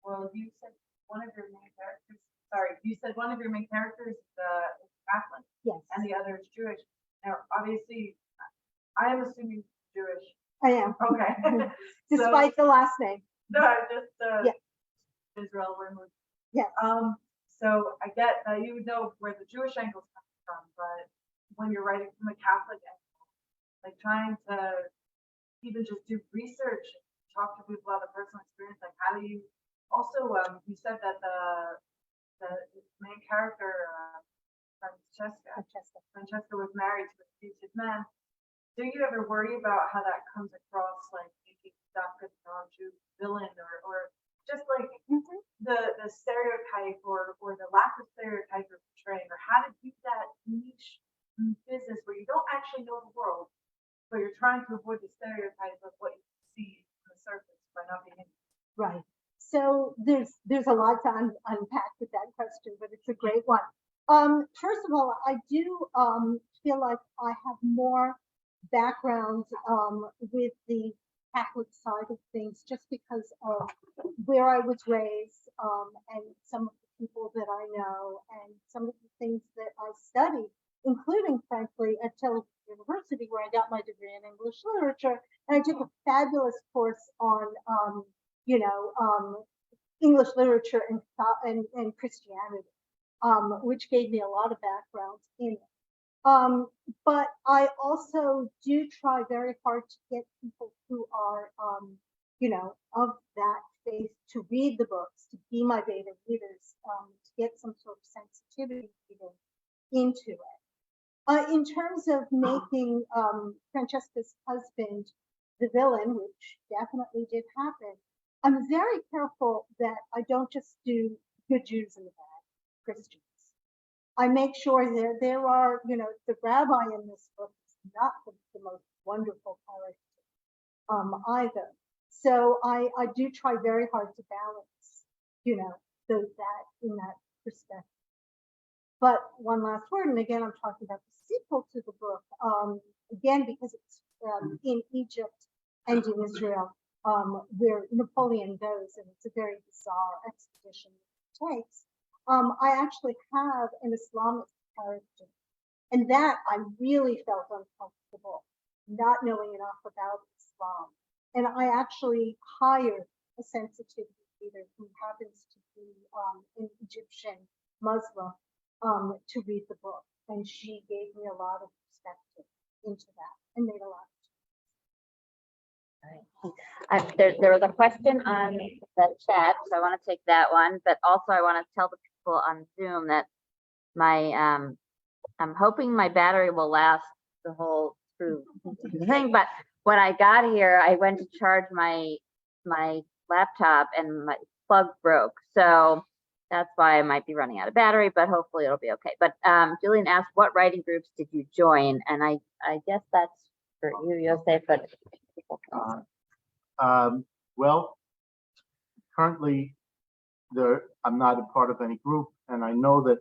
Well, you said one of your main characters, you said one of your main characters is Catholic Yes, and the other is Jewish. Now, obviously, I am assuming Jewish. I am. Okay. Despite the last name. No, just Yeah. Israel removed. Yes. So I get that you would know where the Jewish angle is coming from, but when you're writing from a Catholic angle, like trying to even just do research, talk to people about the personal experience, like how do you also you said that the main character Francesca was married to a abusive man. Do you ever worry about how that comes across, like making stuck as a non-Jew villain, or just like the stereotype or the lack of stereotype you're portraying, or how to keep that niche business where you don't actually know the world, but you're trying to avoid the stereotype of what you see on the surface by not being in it? Right. So there's a lot to unpack with that question, but it's a great one. First of all, I do feel like I have more background with the Catholic side of things, just because of where I was raised and some of the people that I know and some of the things that I studied, including, frankly, at Tel University, where I got my degree in English literature, and I took a fabulous course on, English literature and Christianity, which gave me a lot of background in it. But I also do try very hard to get people who are, of that faith to read the books, to be my beta readers, to get some sort of sensitivity into it. In terms of making Francesca's husband the villain, which definitely did happen, I'm very careful that I don't just do good Jews and bad Christians. I make sure that there are, the rabbi in this book is not the most wonderful character either. So I do try very hard to balance, that in that perspective. But one last word, and again, I'm talking about the sequel to the book, again, because it's in Egypt and in Israel, where Napoleon goes, and it's a very bizarre expedition it takes. I actually have an Islamic character, and that I really felt uncomfortable not knowing enough about Islam. And I actually hired a sensitivity reader who happens to be an Egyptian Muslim to read the book. And she gave me a lot of perspective into that and made a lot of There was a question on the chat, so I want to take that one, but also I want to tell the people on Zoom that I'm hoping my battery will last the whole through the thing, but when I got here, I went to charge my laptop and my plug broke. So that's why I might be running out of battery, but hopefully it'll be okay. But Julian asked, what writing groups did you join? And I guess that's for you, Yosef, but people can Well, currently I'm not a part of any group, and I know that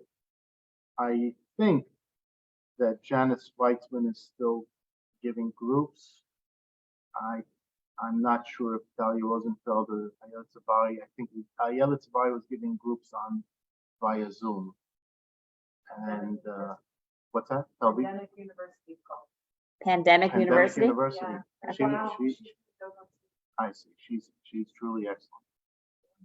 I think that Janice Weitzman is still giving groups. I'm not sure if Dalia Rosenfeld or Ayala Tzabari, I think Ayala Tzabari was giving groups via Zoom. And what's that? Tell me. Pandemic University called. Pandemic Pandemic University. University. I see. She's truly excellent.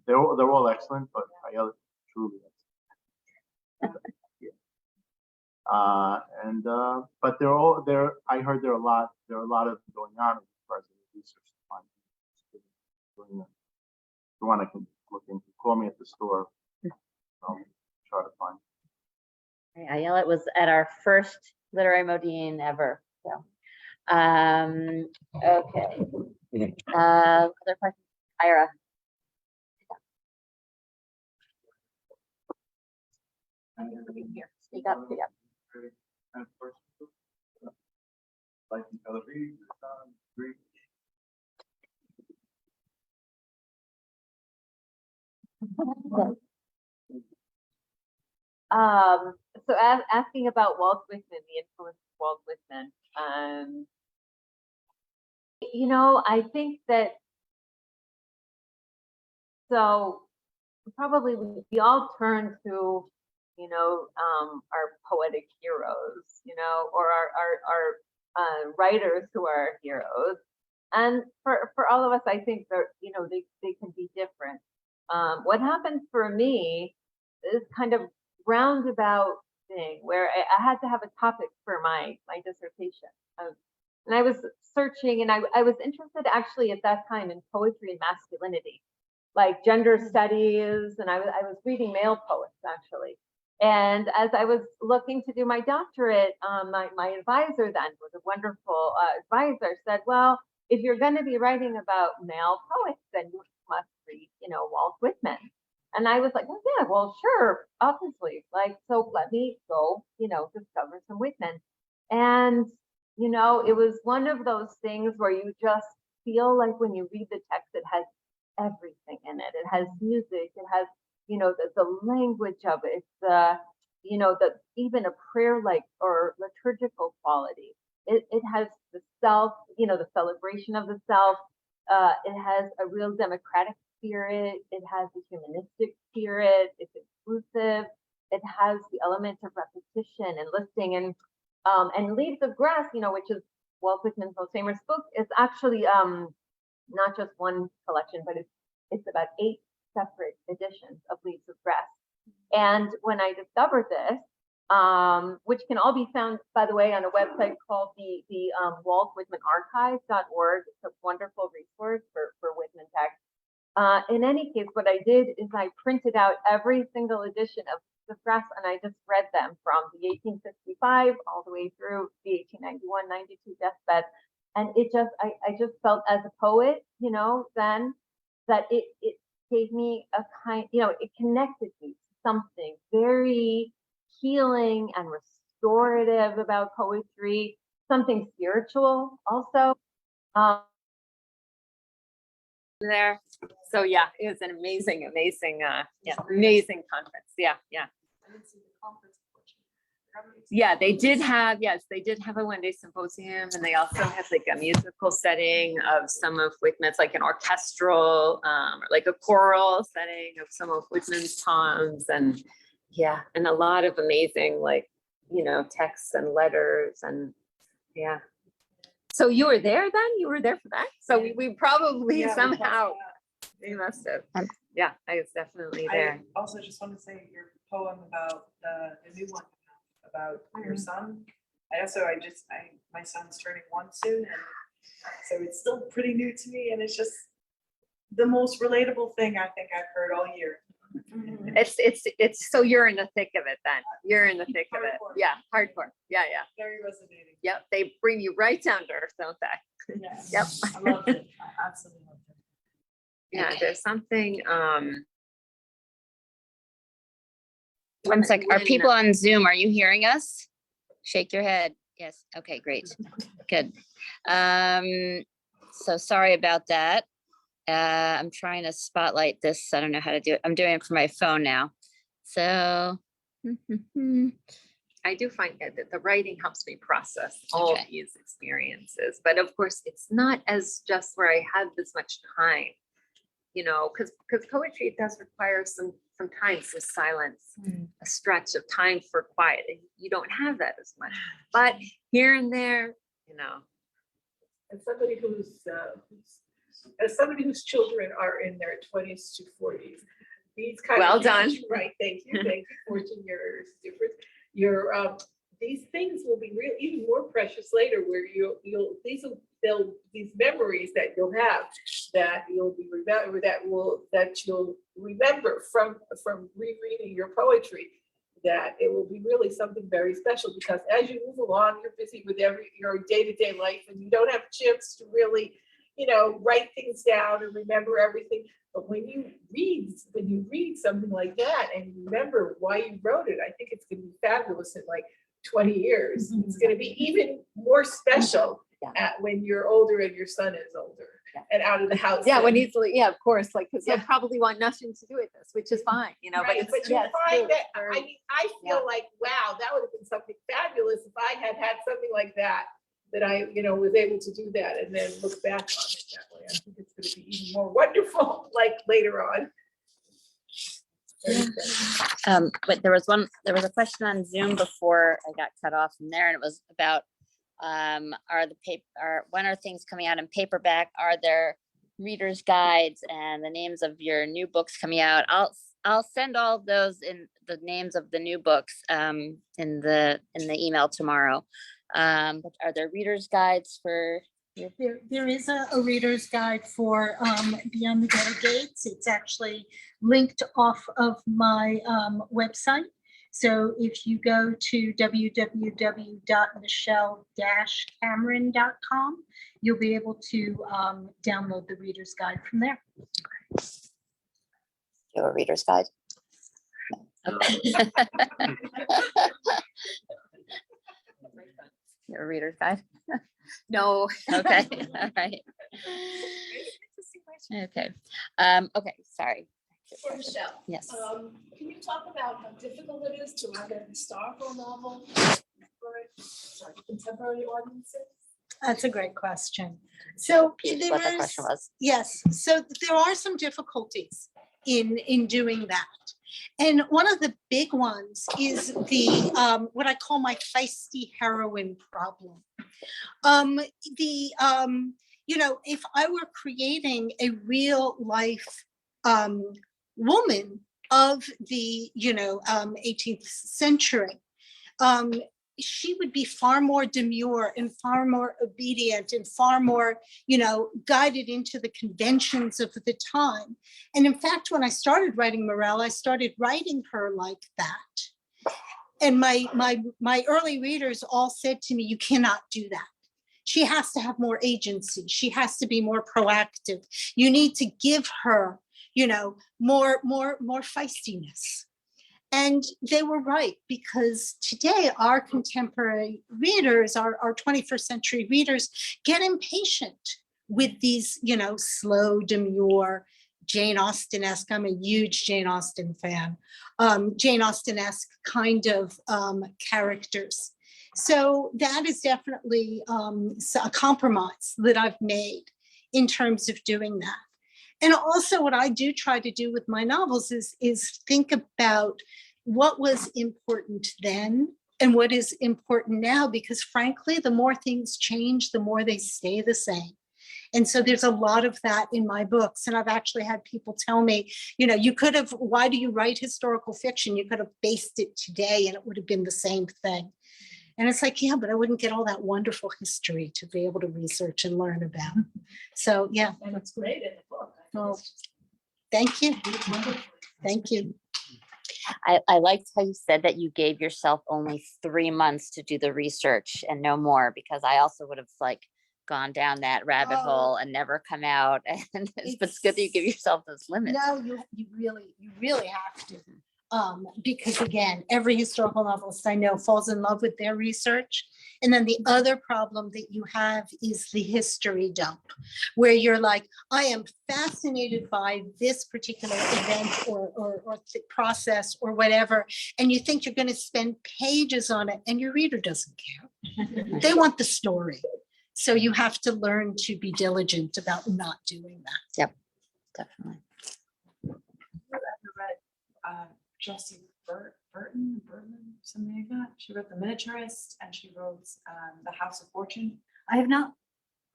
They're all excellent, but Ayala truly excellent. But I heard there are a lot of them going on as far as the research to find. If you want, I can look into. Call me at the store. I'll try to find. Ayala was at our first literary Modiin ever. So, okay. Other questions, Ira? Speak up. Speak up. Like in Tel Aviv, Greek. So asking about Walt Whitman, the influence of Walt Whitman. I think that, so probably we all turn to, our poetic heroes, or our writers who are our heroes. And for all of us, I think they're, they can be different. What happened for me is kind of roundabout thing where I had to have a topic for my dissertation. And I was searching, and I was interested actually at that time in poetry and masculinity, like gender studies, and I was reading male poets actually. And as I was looking to do my doctorate, my advisor then was a wonderful advisor, said, well, if you're going to be writing about male poets, then you must read, Walt Whitman. And I was like, well, yeah, well, sure, obviously. So let me go, discover some Whitman. And, it was one of those things where you just feel like when you read the text, it has everything in it. It has music, it has, the language of it, even a prayer-like or liturgical quality. It has the self, the celebration of the self. It has a real democratic spirit. It has a humanistic spirit. It's inclusive. It has the element of repetition and listing, and Leaves of Grass, which is Walt Whitman's most famous book, is actually not just one collection, but it's about 8 separate editions of Leaves of Grass. And when I discovered this, which can all be found, by the way, on a website called the waltwhitmanarchive.org. It's a wonderful resource for Whitman text. In any case, what I did is I printed out every single edition of the Grass, and I just read them from the 1865 all the way through the 1891-92 deathbed. And I just felt as a poet, then that it gave me a kind, it connected me to something very healing and restorative about poetry, something spiritual also. There. So yeah, it was an amazing conference. Yeah. I didn't see the conference, unfortunately. Yeah, they did have, yes, they did have a one-day symposium, and they also had like a musical setting of some of Whitman's, like an orchestral, like a choral setting of some of Whitman's poems, and yeah, and a lot of amazing, like, you know, texts and letters, and yeah. So you were there then? You were there for that? So we probably Yeah, we somehow, talked we must have. Yeah, I was definitely there. I also just want to say your poem about the new one about your son. I my son's turning 1 soon, and so it's still pretty new to me, and it's just the most relatable thing I think I've heard all year. It's, so you're in the thick of it then. You're in the thick of it. Hardcore. Yeah, hardcore. Yeah, yeah. Very resonating. Yep, they bring you right down to earth, don't they? Yes. Yep. I loved it. I absolutely loved it. Yeah, there's something, One sec. Are when- people on Zoom? Are you hearing us? Shake your head. Yes. Okay, great. Good. So sorry about that. I'm trying to spotlight this. I don't know how to do it. I'm doing it from my phone now. So. I do find that the writing helps me process all Okay. these experiences, but of course, it's not as just where I had this much time, you know, because poetry does require some time, some silence, a stretch of time for quiet. And you don't have that as much, but here and there, you know. And somebody as somebody whose children are in their 20s to 40s, these kind Well of done. Right, thank you, 14 years difference. These things will be real, even more precious later, where these memories that you'll have, that you'll remember from rereading your poetry, that it will be really something very special, because as you move along, you're busy with your day-to-day life, and you don't have a chance to really, write things down and remember everything. But when you read something like that and you remember why you wrote it, I think it's going to be fabulous in like 20 years. It's going to be even more special when you're older and your son is older and out of the house. Yeah, when he's, of course, like, because he'll probably want nothing to do with this, which is fine, you know, Right, but it's, you find that, very- I feel like, wow, that would have been something fabulous if I had something like that I, was able to do that and then look back on it that way. I think it's going to be even more wonderful, like later on. But there was a question on Zoom before I got cut off from there, and it was about, when are things coming out in paperback? Are there readers' guides and the names of your new books coming out? I'll send all of those in the names of the new books in the email tomorrow. But are there readers' guides for? There is a reader's guide for Beyond the Ghetto Gates. It's actually linked off of my website. So if you go to www.michelle-cameron.com, you'll be able to download the reader's guide from there. You have a reader's guide? Okay. You have a reader's guide? No. Okay, all right. Okay, okay, sorry. For Michelle, Yes. can you talk about how difficult it is to write a historical novel for contemporary audiences? That's a great question. So Repeat what the question was. yes, so there are some difficulties in doing that. And one of the big ones is the what I call my feisty heroine problem. If I were creating a real life woman of the 18th century, she would be far more demure and far more obedient and far more, guided into the conventions of the time. And in fact, when I started writing Morel, I started writing her like that. And my early readers all said to me, you cannot do that. She has to have more agency. She has to be more proactive. You need to give her, more feistiness. And they were right, because today our contemporary readers, our 21st century readers, get impatient with these, slow, demure, Jane Austen-esque. I'm a huge Jane Austen fan. Jane Austen-esque kind of characters. So that is definitely a compromise that I've made in terms of doing that. And also what I do try to do with my novels is think about what was important then and what is important now, because frankly, the more things change, the more they stay the same. And so there's a lot of that in my books. And I've actually had people tell me, you know, you could have, why do you write historical fiction? You could have based it today and it would have been the same thing. And it's like, yeah, but I wouldn't get all that wonderful history to be able to research and learn about. So, yeah. And it's great in the book. Well, thank you. Thank you. I liked how you said that you gave yourself only 3 months to do the research and no more, because I also would have like gone down that rabbit Oh. hole and never come out. And but it's good that you give yourself those limits. No, you really have to. Because again, every historical novelist I know falls in love with their research. And then the other problem that you have is the history dump, where you're like, I am fascinated by this particular event or process or whatever. And you think you're going to spend pages on it and your reader doesn't care. They want the story. So you have to learn to be diligent about not doing that. Yep, definitely. I read Jessie Burton, something like that. She wrote The Miniaturist and she wrote The House of Fortune. I have not.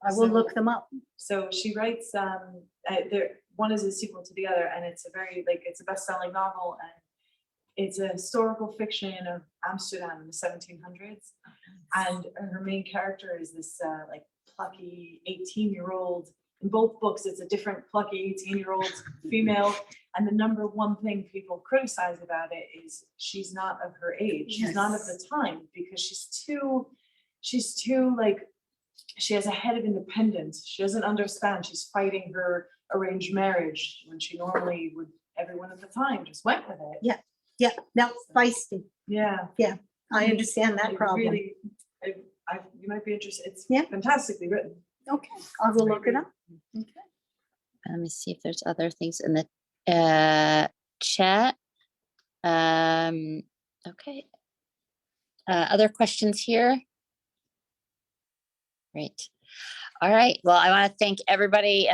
I will So- look them up. So she writes, one is a sequel to the other, and it's a very, like, it's a best-selling novel, and it's a historical fiction of Amsterdam in the 1700s. And her main character is this like plucky 18-year-old. In both books, it's a different plucky 18-year-old female. And the number one thing people criticize about it is she's not of her age. She's not of the time, because she's too like, she has a head of independence. She doesn't understand. She's fighting her arranged marriage when she normally would, everyone at the time just went with it. Yeah, no, feisty. Yeah. I understand that It problem. Really, you might be interested. It's Yeah. fantastically written. Okay, I will look it up. Okay. Let me see if there's other things in the chat. Okay. Other questions here? Great. All right. Well, I want to thank everybody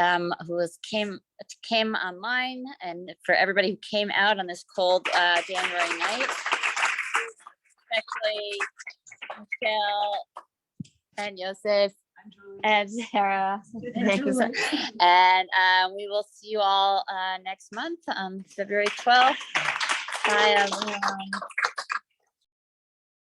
who came online, and for everybody who came out on this cold January night, especially Michelle and Yosef and Dara. And we will see you all next month on February 12th. Bye, everyone.